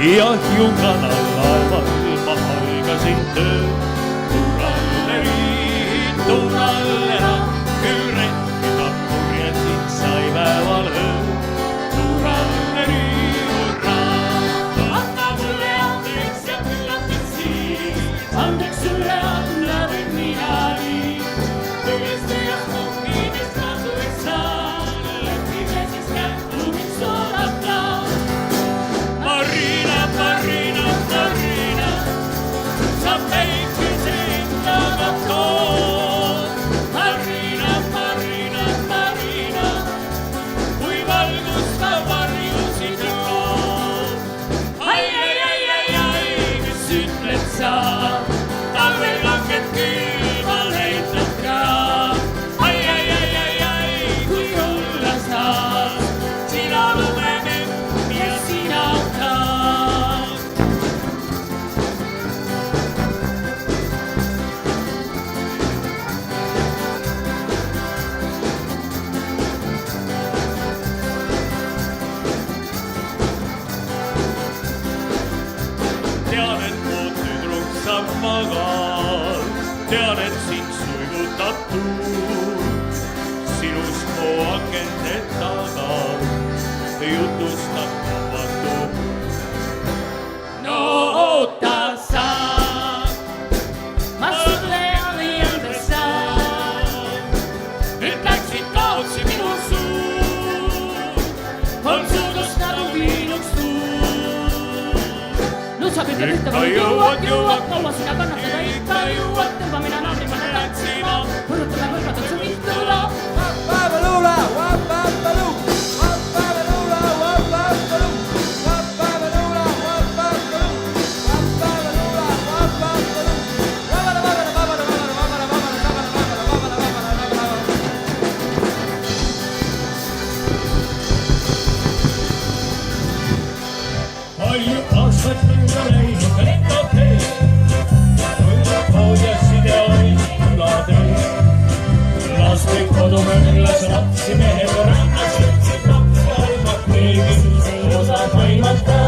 ja Hiiumaal laeval ma algasin töö. Tuuralle riid, tuuralle raam, küll retkida purjesid sai päeval öö. Tuuralle riid, hurraa, anna mulle andeks ja küllapid siis, andeks sulle anda võin mina nii. Tulistajast munkidest kasu ei saa, lepime siis kättu, miks oodata. Marina, Marina, Marina, sa päikese endaga tood. Marina, Marina, Marina, kui valgusta varjusid lood. Ai, kes ütled sa, talvel langed külma leitlad ka. Ai, kui olla saad, sina lumenem ja sina taad. Tean, et mu tüdruk saab magal, tean, et sind suigutab tuul. Sinust mu akende taga jutustab vabatu. No oota sa, ma sulle anda saan. Nüüd läksid kaotsi minu suu, on suudust nagu viinuks tuul. Nüüd sa kõige ütlema, jõuad, kaua sina kannatada ikka jõuad. Tõmba mina naabrimale läksima, põrutada võrgatad su vihtula. Wap-pabalula, wap-pabalu, wap-pabalula, wap-pabalu, wap-pabalula, wap-pabalu, wap-pabalula, wap-pabalu, Palju aastat minna läinud lendotee, poodiasid ja olid külatee. Lastik kodumöllas ratsi mehed rannas võtsid nokka, almad keegi, osad vaimata.